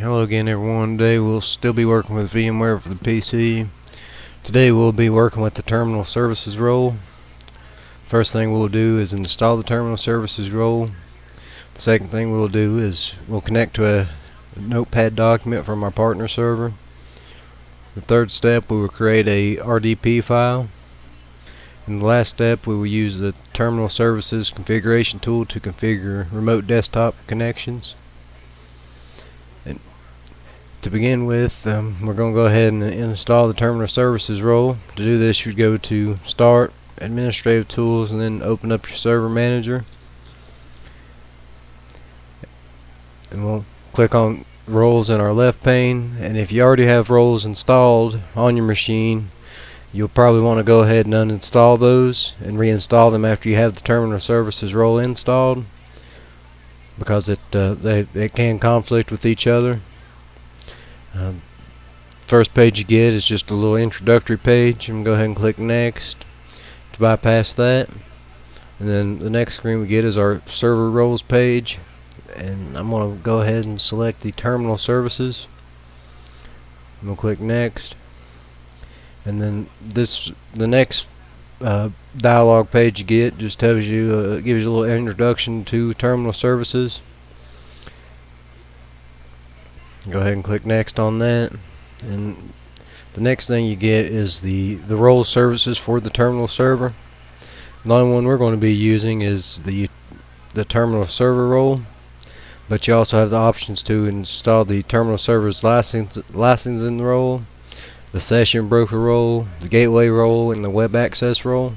Hello again everyone. Today we'll still be working with VMware for the PC. Today we'll be working with the terminal services role. First thing we'll do is install the terminal services role. The second thing we'll do is we'll connect to a notepad document from our partner server. The third step, we will create a RDP file. And the last step, we will use the terminal services configuration tool to configure remote desktop connections. To begin with, we're going to go ahead and install the terminal services role. To do this, you would go to Start, Administrative Tools, and then open up your Server Manager. And we'll click on roles in our left pane. And if you already have roles installed on your machine, you'll probably want to go ahead and uninstall those and reinstall them after you have the terminal services role installed, because they can conflict with each other. First page you get is just a little introductory page. I'm going to go ahead and click Next to bypass that. And then the next screen we get is our server roles page. And I'm going to go ahead and select the terminal services. I'm going to click Next. And then the next dialog page you get just tells you, gives you a little introduction to terminal services. Go ahead and click Next on that. And the next thing you get is the role services for the terminal server. The only one we're going to be using is the terminal server role, but you also have the options to install the terminal server's licensing role, the session broker role, the gateway role, and the web access role.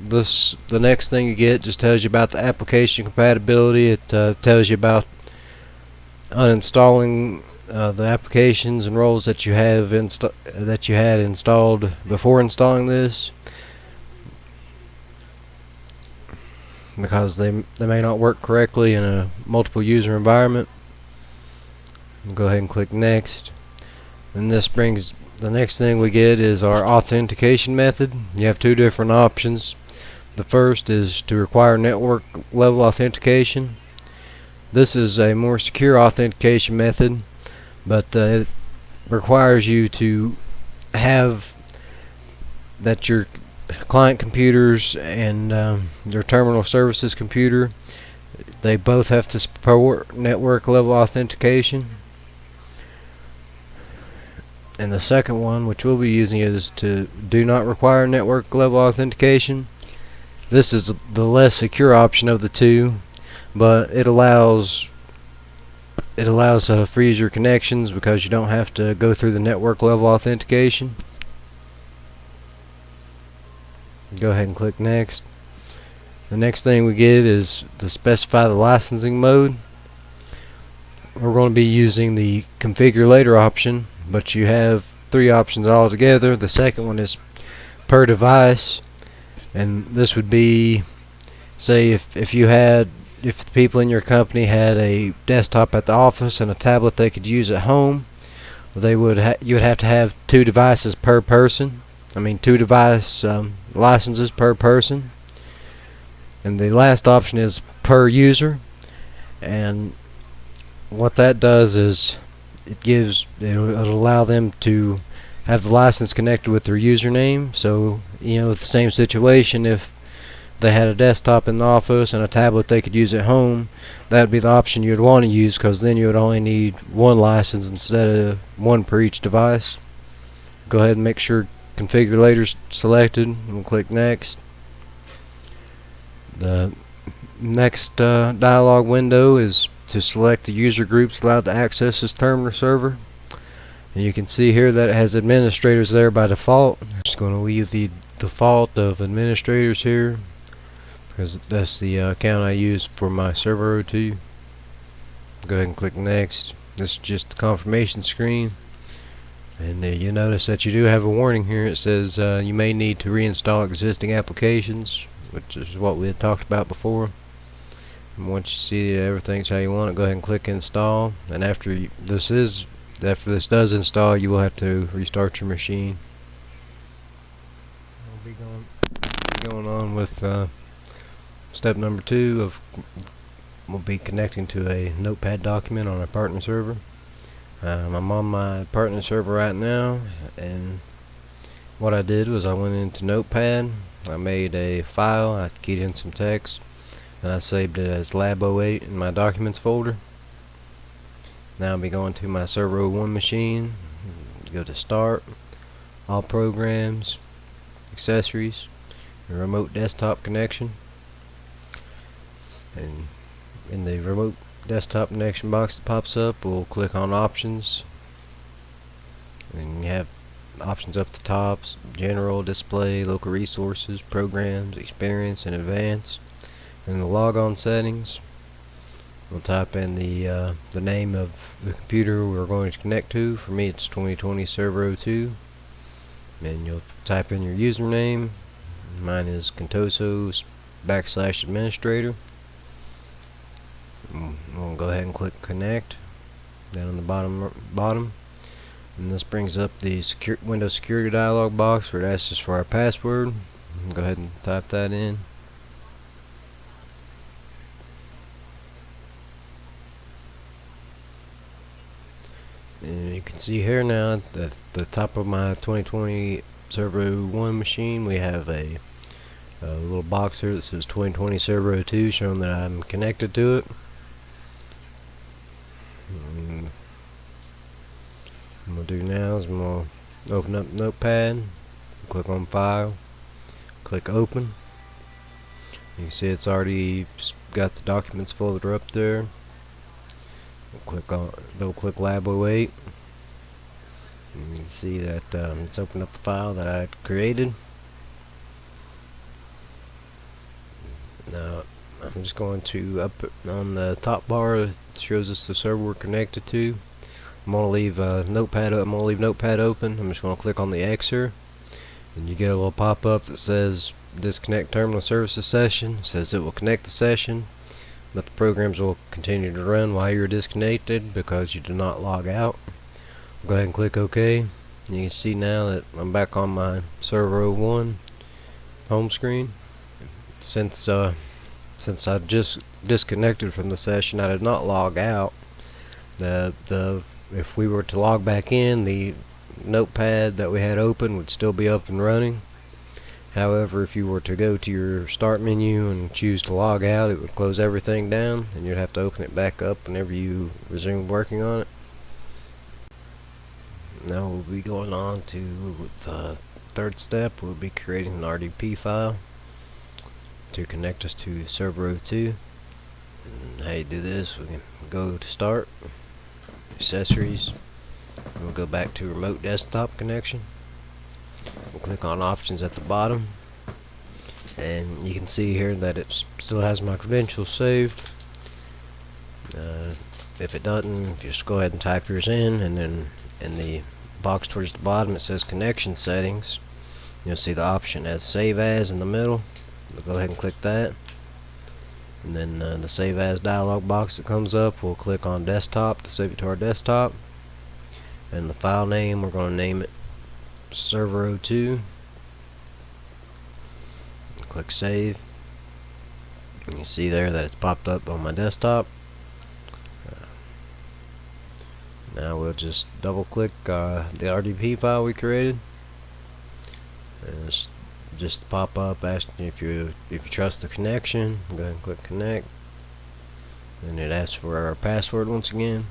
The next thing you get just tells you about the application compatibility. It tells you about uninstalling the applications and roles that you have that you had installed before installing this, because they may not work correctly in a multiple user environment. We'll go ahead and click Next. And this brings the next thing we get is our authentication method. You have two different options. The first is to require network level authentication. This is a more secure authentication method, but it requires you to have that your client computers and your terminal services computer, they both have to support network level authentication. And the second one, which we'll be using, is to do not require network level authentication. This is the less secure option of the two, but it allows freeze your connections because you don't have to go through the network level authentication. Go ahead and click Next. The next thing we get is to specify the licensing mode. We're going to be using the configure later option, but you have three options altogether. The second one is per device, and this would be, say if the people in your company had a desktop at the office and a tablet they could use at home, you would have to have two devices per person. Two device licenses per person. And the last option is per user, and what that does is it'll allow them to have the license connected with their username. So with the same situation, if they had a desktop in the office and a tablet they could use at home, that would be the option you'd want to use, because then you would only need one license instead of one per each device. Go ahead and make sure configure later is selected, and we'll click Next. The next dialog window is to select the user groups allowed to access this terminal server. And you can see here that it has administrators there by default. I'm just going to leave the default of administrators here, because that's the account I use for my server O2. Go ahead and click Next. This is just the confirmation screen. And you notice that you do have a warning here. It says you may need to reinstall existing applications, which is what we had talked about before. And once you see everything's how you want it, go ahead and click Install. And after this does install, you will have to restart your machine. I'll be going on with step number 2 of we'll be connecting to a notepad document on our partner server. I'm on my partner server right now, and what I did was I went into Notepad, I made a file, I keyed in some text, and I saved it as lab08 in my documents folder. Now I'll be going to my server 01 machine, go to Start, All Programs, Accessories, and Remote Desktop Connection. And in the Remote Desktop Connection box that pops up, we'll click on Options, and you have options up the top: General, Display, Local Resources, Programs, Experience, and Advanced. In the logon settings, we'll type in the name of the computer we're going to connect to. For me, it's 2020 Server 02, and you'll type in your username. Mine is Contoso /administrator. We'll go ahead and click Connect down on the bottom. And this brings up the Windows Security dialog box where it asks us for our password. Go ahead and type that in. And you can see here now at the top of my 2020 Server 01 machine, we have a little box here that says 2020 Server 02, showing that I'm connected to it. And what we'll do now is we'll open up Notepad, click on File, click Open. You can see it's already got the documents folder up there. We'll double click Lab08, and you can see that it's opened up the file that I created. Now I'm just going to up on the top bar, it shows us the server we're connected to. I'm going to leave Notepad open. I'm just going to click on the X here, and you get a little pop-up that says Disconnect Terminal Services Session. It says it will connect the session, but the programs will continue to run while you're disconnected because you do not log out. Go ahead and click OK. And you can see now that I'm back on my Server 01 home screen. Since I just disconnected from the session, I did not log out. If we were to log back in, the notepad that we had open would still be up and running. However, if you were to go to your start menu and choose to log out, it would close everything down, and you'd have to open it back up whenever you resume working on it. Now we'll be going on to the third step. We'll be creating an RDP file to connect us to Server 02. And how you do this, we can go to Start, Accessories, and we'll go back to Remote Desktop Connection. We'll click on Options at the bottom, and you can see here that it still has my credentials saved. If it doesn't, just go ahead and type yours in, and then in the box towards the bottom it says Connection Settings. You'll see the option as Save As in the middle. We'll go ahead and click that, and then the Save As dialog box that comes up, we'll click on Desktop to save it to our desktop, and the file name, we're going to name it Server 02. Click Save, and you see there that it's popped up on my desktop. Now we'll just double click the RDP file we created, and it's just pop up asking if you trust the connection. Go ahead and click Connect, and it asks for our password once again.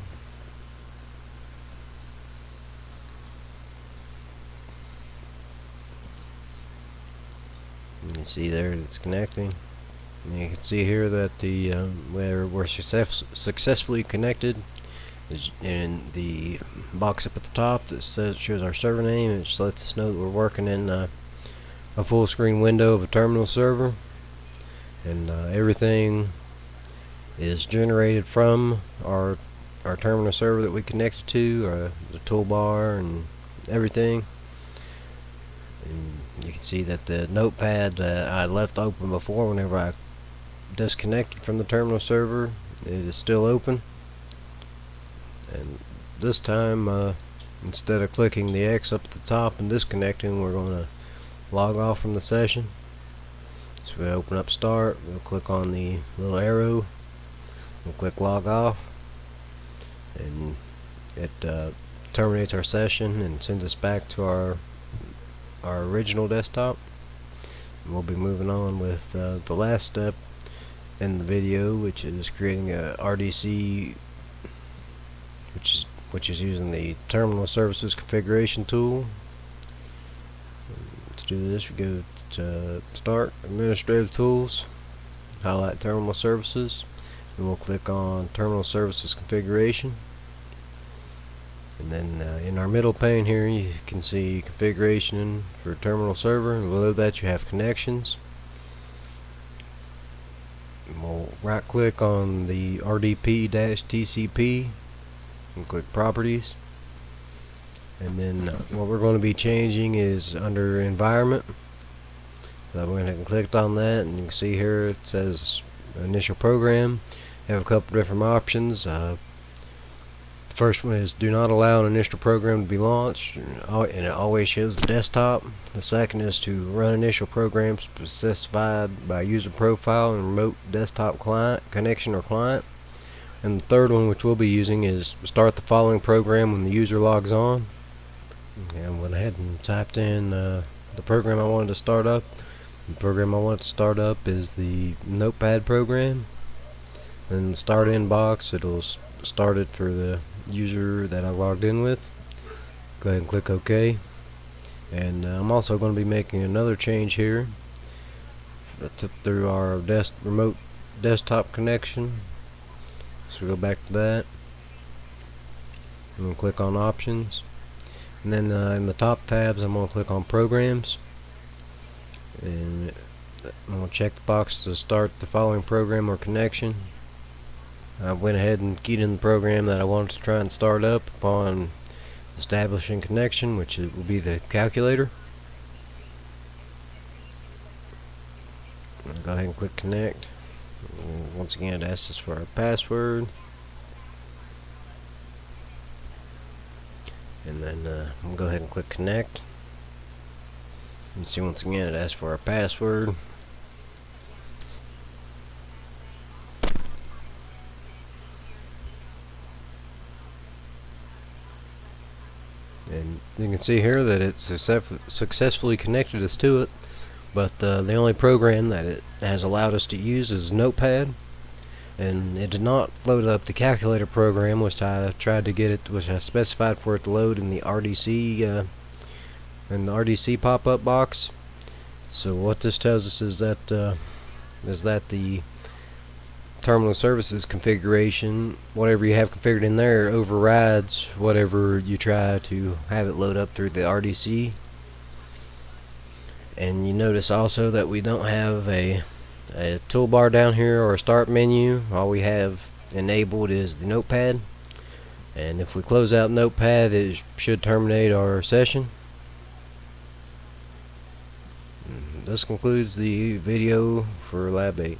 You can see there it's connecting, and you can see here that the we're successfully connected. In the box up at the top that shows our server name, it just lets us know that we're working in a full screen window of a terminal server, and everything is generated from our terminal server that we connected to, the toolbar and everything. And you can see that the notepad I left open before whenever I disconnected from the terminal server, it is still open. And this time, instead of clicking the X up at the top and disconnecting, we're going to log off from the session. So we open up Start, we'll click on the little arrow We'll click log off, and it terminates our session and sends us back to our original desktop. And we'll be moving on with the last step in the video, which is creating a RDC, which is using the Terminal Services Configuration tool. To do this, we go to Start, Administrative Tools, highlight Terminal Services, and we'll click on Terminal Services Configuration. And then in our middle pane here, you can see configuration for terminal server, and below that you have connections. And we'll right click on the RDP-TCP and click properties. And then what we're going to be changing is under environment. So I went ahead and clicked on that, and you can see here it says initial program. You have a couple different options. The first one is do not allow an initial program to be launched, and it always shows the desktop. The second is to run initial programs specified by user profile and remote desktop client connection or client. And the third one, which we'll be using, is start the following program when the user logs on. Okay, I went ahead and typed in the program I wanted to start up. The program I want to start up is the Notepad program. And the start in box, it'll start it for the user that I logged in with. Go ahead and click OK. And I'm also going to be making another change here through our remote desktop connection. So go back to that, and we'll click on options, and then in the top tabs I'm going to click on programs, and I'm going to check the box to start the following program or connection. I went ahead and keyed in the program that I wanted to try and start up upon establishing connection, which will be the calculator. I'll go ahead and click connect. And once again, it asks us for our password, and then I'm going to go ahead and click connect. And see, once again, it asks for our password. And you can see here that it's successfully connected us to it, but the only program that it has allowed us to use is Notepad, and it did not load up the calculator program, which I tried to get it, which I specified for it to load in the RDC pop-up box. So what this tells us is that the terminal services configuration, whatever you have configured in there, overrides whatever you try to have it load up through the RDC. And you notice also that we don't have a toolbar down here or a start menu. All we have enabled is the Notepad, and if we close out Notepad, it should terminate our session. This concludes the video for Lab 8.